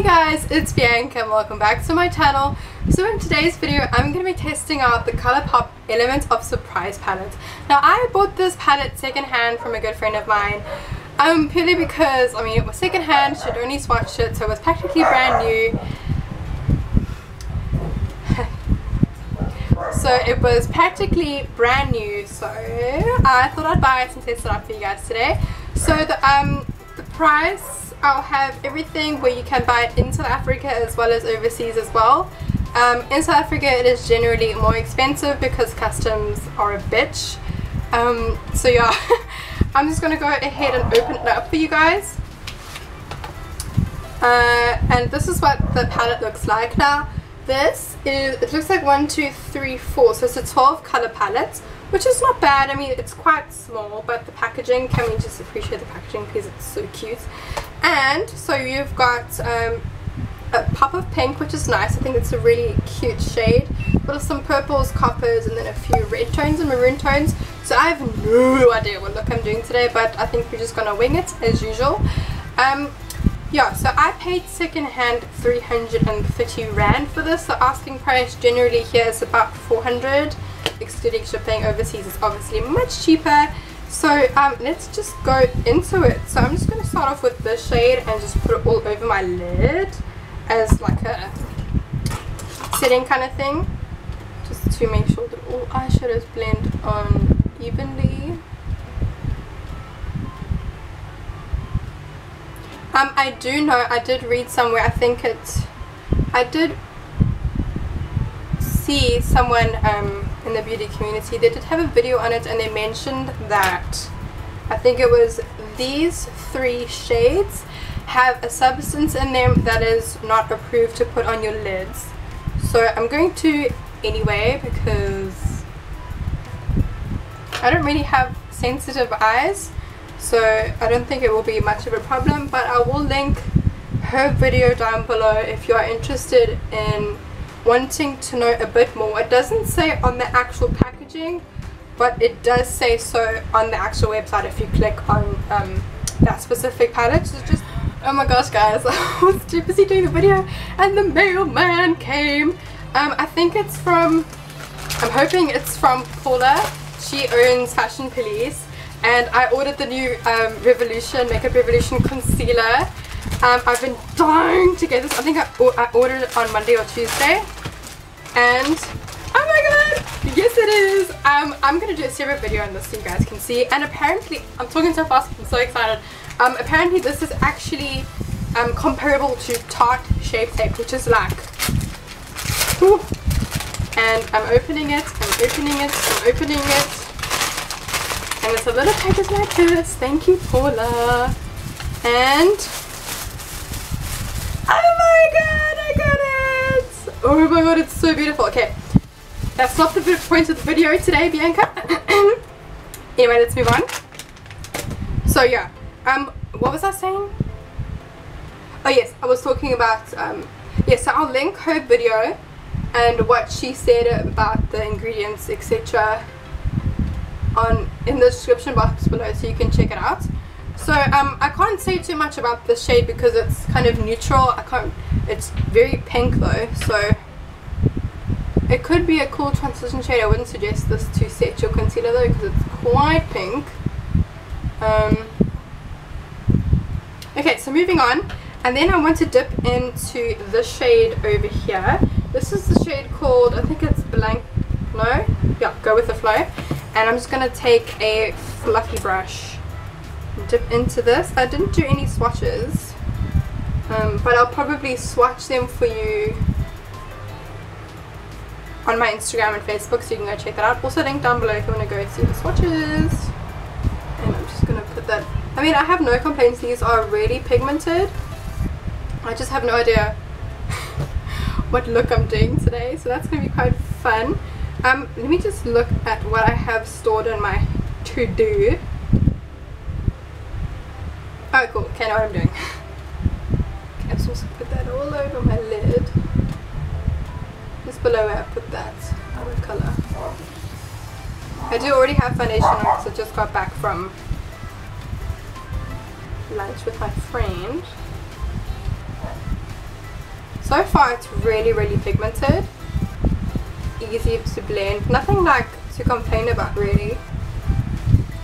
guys, it's Bianca and welcome back to my channel. So in today's video I'm going to be testing out the ColourPop Element of Surprise palette. Now I bought this palette secondhand from a good friend of mine purely because, I mean, it was secondhand, she'd only swatched it, so it was practically brand new. So it was practically brand new, so I thought I'd buy it and test it out for you guys today. So the price, I'll have everything where you can buy it in South Africa as well as overseas as well. In South Africa it is generally more expensive because customs are a bitch. So yeah, I'm just going to go ahead and open it up for you guys. And this is what the palette looks like. Now this is, it looks like 1, 2, 3, 4, so it's a 12 color palette, which is not bad. I mean, it's quite small, but the packaging, can we just appreciate the packaging because it's so cute. And so you've got a pop of pink, which is nice. I think it's a really cute shade, with some purples, coppers, and then a few red tones and maroon tones. So I have no idea what look I'm doing today, but I think we're just gonna wing it as usual. Yeah, so I paid secondhand 330 Rand for this. The asking price generally here is about 400, excluding shipping. Overseas is obviously much cheaper. So let's just go into it. So I'm just going to start off with this shade and just put it all over my lid as like a setting kind of thing, just to make sure that all eyeshadows blend on evenly. I do know, I did read somewhere, I did see someone in the beauty community, they did have a video on it and they mentioned that I think it was these 3 shades have a substance in them that is not approved to put on your lids. So I'm going to anyway because I don't really have sensitive eyes. So I don't think it will be much of a problem, but I will link her video down below if you are interested in wanting to know a bit more. It doesn't say on the actual packaging, but it does say so on the actual website if you click on that specific palette. So just, oh my gosh guys, I was too busy doing the video and the mailman came. I think it's from, I'm hoping it's from Paula. She owns Fashion Police. And I ordered the new Makeup Revolution concealer. I've been dying to get this. I think I ordered it on Monday or Tuesday. And oh my god, yes it is. I'm going to do a separate video on this so you guys can see. And apparently, I'm talking so fast, I'm so excited. Apparently this is actually comparable to Tarte Shape Tape, which is like, whew. And I'm opening it, I'm opening it, I'm opening it. And it's a little package like this. Thank you, Paula. And oh my god, I got it! Oh my god, it's so beautiful. Okay, that's not the point of the video today, Bianca. Anyway, let's move on. So yeah, what was I saying? Oh yes, I was talking about yes, so I'll link her video and what she said about the ingredients, etc. in the description box below, so you can check it out. So I can't say too much about this shade because it's kind of neutral. It's very pink though, so it could be a cool transition shade. I wouldn't suggest this to set your concealer though because it's quite pink. Okay, so moving on, and then I want to dip into this shade over here. This is the shade called, I think it's Blank, no? Yeah, Go With The Flow. And I'm just going to take a fluffy brush and dip into this. I didn't do any swatches, but I'll probably swatch them for you on my Instagram and Facebook, so you can go check that out. Also link down below if you want to go see the swatches. And I'm just going to put that, I mean, I have no complaints. These are really pigmented. I just have no idea what look I'm doing today, so that's going to be quite fun. Let me just look at what I have stored in my to-do. Oh cool, okay, I know what I'm doing. Okay, let's also put that all over my lid. Just below where I put that other colour. I do already have foundation on because I just got back from lunch with my friend. So far it's really pigmented, easy to blend, nothing like to complain about really.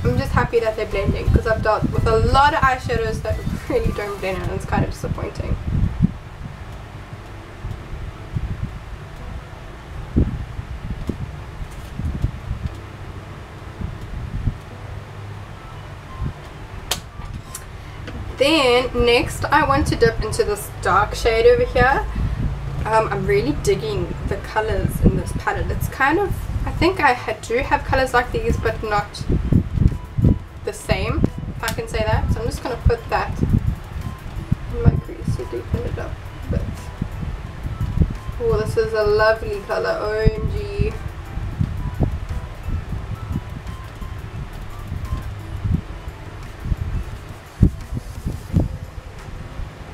I'm just happy that they're blending, because I've dealt with a lot of eyeshadows that really don't blend and it's kind of disappointing. Then next I want to dip into this dark shade over here. I'm really digging the colors in this palette. It's kind of, I think I do have colors like these, but not the same, if I can say that. So I'm just going to put that in my crease to deepen it up a bit. Oh, this is a lovely color, OMG.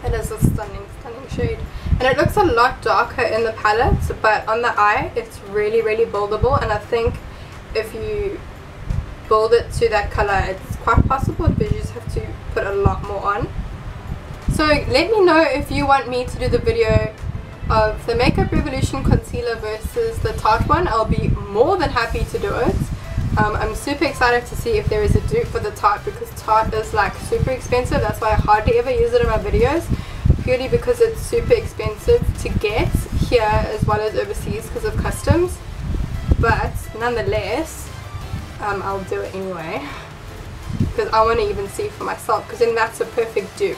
It is a stunning shade, and it looks a lot darker in the palette, but on the eye it's really buildable, and I think if you build it to that color it's quite possible, but you just have to put a lot more on. So let me know if you want me to do the video of the Makeup Revolution concealer versus the Tarte one. I'll be more than happy to do it. I'm super excited to see if there is a dupe for the Tarte, because Tarte is like super expensive. That's why I hardly ever use it in my videos, purely because it's super expensive to get here as well as overseas because of customs. But nonetheless, I'll do it anyway, because I want to even see for myself, because then that's a perfect dupe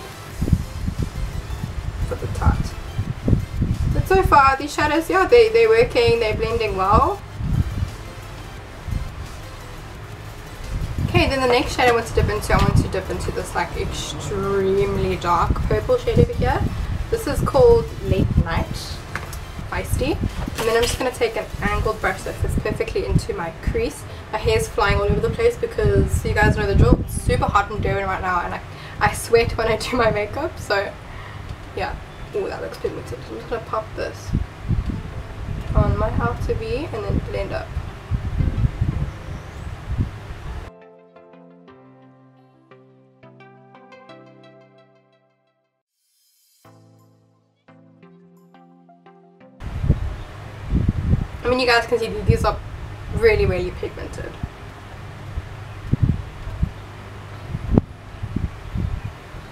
for the Tarte. But so far these shadows, yeah, they're working, they're blending well. Okay, then the next shade I want to dip into this like extremely dark purple shade over here. This is called Late Night Feisty. And then I'm just going to take an angled brush that fits perfectly into my crease. My hair's flying all over the place because you guys know the drill. It's super hot in Durban right now, and I sweat when I do my makeup, so yeah. Oh, that looks pigmented. I'm just going to pop this on my how to be and then blend up. I mean, you guys can see these are really pigmented.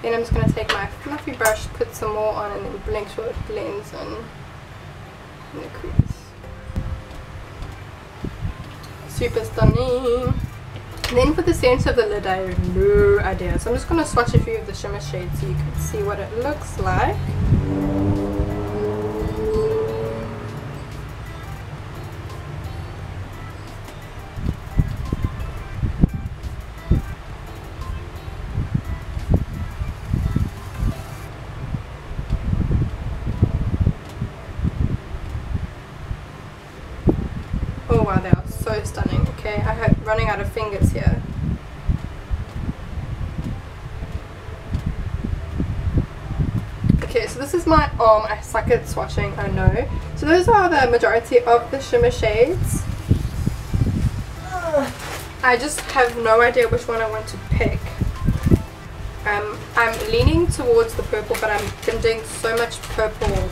Then I'm just going to take my fluffy brush, put some more on, and then make sure it blends in the crease. Super stunning. And then for the center of the lid, I have no idea. So I'm just going to swatch a few of the shimmer shades so you can see what it looks like. Oh wow, they are so stunning. Okay, I'm running out of fingers here. Okay, so this is my arm. I suck at swatching, I know. So those are the majority of the shimmer shades. I just have no idea which one I want to pick. I'm leaning towards the purple, but I've been doing so much purple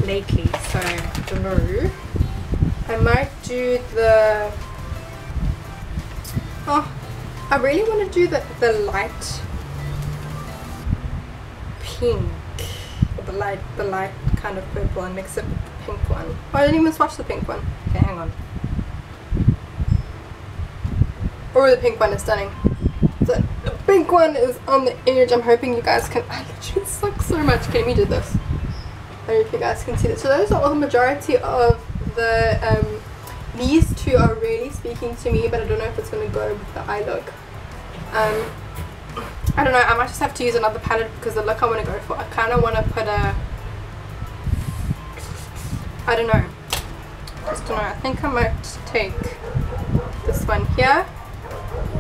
lately, so I don't know. I might do the, oh, I really want to do the light pink, or the light kind of purple, and mix it with the pink one. Oh, I didn't even swatch the pink one. Okay, hang on. Oh, the pink one is stunning. So the pink one is on the edge. I'm hoping you guys can, I literally suck so much. Okay, let me do this. I don't know if you guys can see that. So those are all the majority of the these two are really speaking to me, but I don't know if it's going to go with the eye look. I don't know, I might just have to use another palette because the look I want to go for, I kind of want to put a, I don't know, just don't know. I think I might take this one here.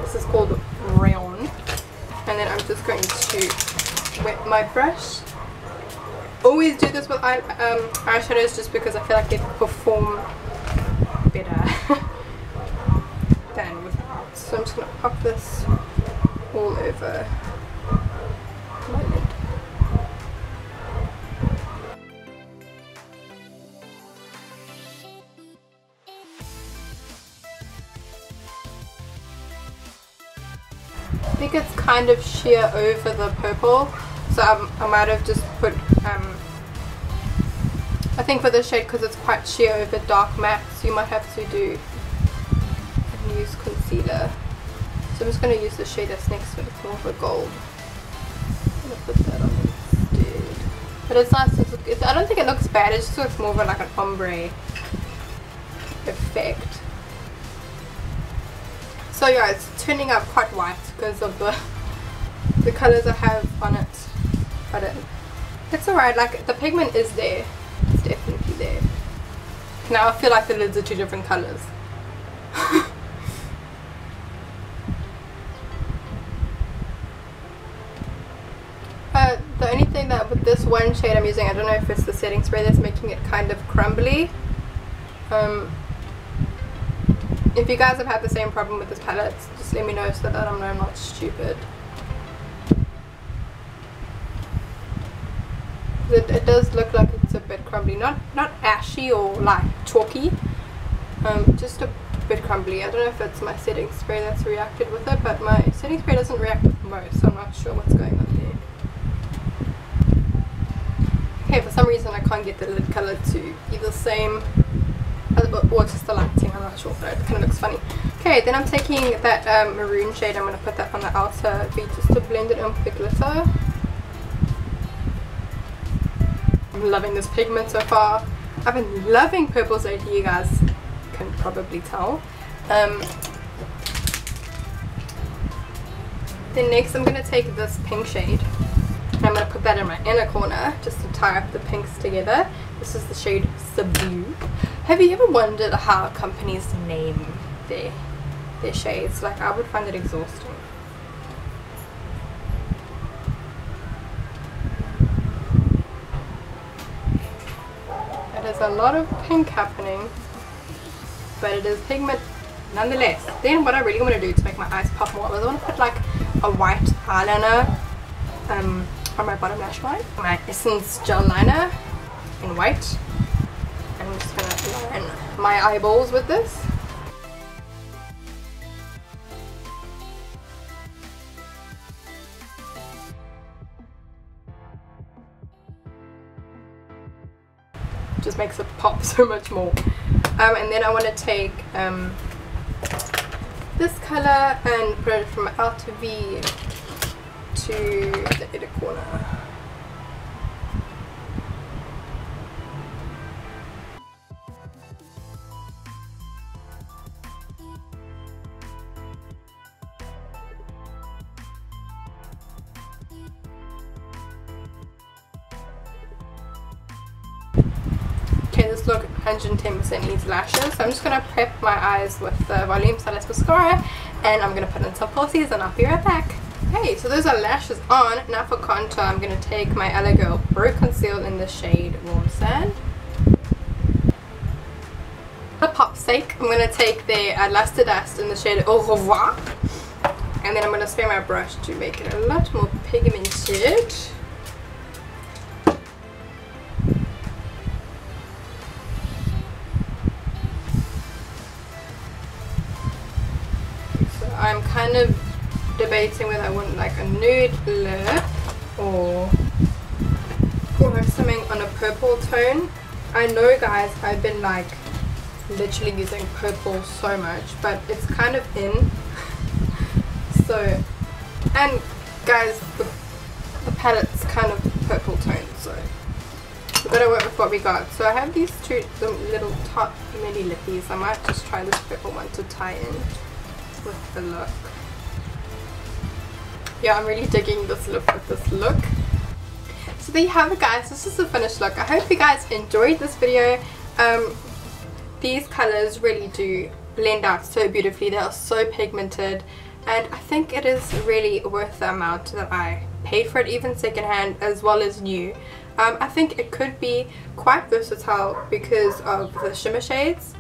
This is called Rayon, and then I'm just going to wet my brush. Always do this with eyeshadows just because I feel like they perform better than without. So I'm just going to pop this all over my lid. I think it's kind of sheer over the purple, so I might have just put I think for this shade, because it's quite sheer over dark mattes, you might have to use concealer. So I'm just going to use the shade that's next to it. It's more of a gold. I'm going to put that on instead. But it's nice. I don't think it looks bad. It just looks more of like an ombre effect. So yeah, it's turning out quite white because of the colours I have on it. But it's alright. Like, the pigment is there. It's definitely there. Now I feel like the lids are two different colours. The only thing that with this one shade I'm using, I don't know if it's the setting spray that's making it kind of crumbly. If you guys have had the same problem with this palette, just let me know so that I know I'm not stupid. It does look like it's a bit crumbly, not ashy or like chalky, just a bit crumbly. I don't know if it's my setting spray that's reacted with it, but my setting spray doesn't react with most, so I'm not sure what's going on there. Okay, for some reason I can't get the lid colour to be the same, or just the lighting, I'm not sure, but it kind of looks funny. Okay, then I'm taking that maroon shade, I'm going to put that on the outer V just to blend it in with the glitter. I'm loving this pigment so far. I've been loving purples lately, you guys can probably tell. Then next I'm going to take this pink shade. I'm going to put that in my inner corner just to tie up the pinks together. This is the shade Subdue. Have you ever wondered how companies name their shades? Like, I would find it exhausting. There's a lot of pink happening, but it is pigment nonetheless. Then what I really want to do to make my eyes pop more is I want to put like a white eyeliner on my bottom lash line, my Essence gel liner in white, and I'm just going to line my eyeballs with this. Just makes it pop so much more. And then I want to take this color and put it from outer V to the inner corner. Okay, this look 110% needs lashes, so I'm just going to prep my eyes with the Volume Stylist Mascara, and I'm going to put in some falsies and I'll be right back. Okay, so those are lashes on. Now for contour, I'm going to take my LA Girl Pro Conceal in the shade Warm Sand. For pop's sake, I'm going to take the Luster Dust in the shade Au Revoir, and then I'm going to spray my brush to make it a lot more pigmented. I'm kind of debating whether I want like a nude lip or like something on a purple tone. I know, guys, I've been like literally using purple so much, but it's kind of in. So, and guys, the palette's kind of purple tone, so we've got to work with what we got. So I have these two little top mini lippies. I might just try this purple one to tie in with the look. Yeah, I'm really digging this look with this look. So there you have it, guys. This is the finished look. I hope you guys enjoyed this video. These colors really do blend out so beautifully. They are so pigmented, and I think it is really worth the amount that I paid for it, even secondhand as well as new. I think it could be quite versatile because of the shimmer shades.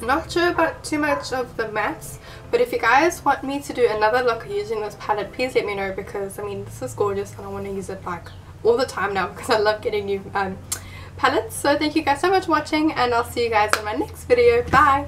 Not sure about too much of the mattes, but if you guys want me to do another look using this palette, please let me know, because I mean, this is gorgeous and I want to use it like all the time now because I love getting new palettes. So thank you guys so much for watching, and I'll see you guys in my next video. Bye!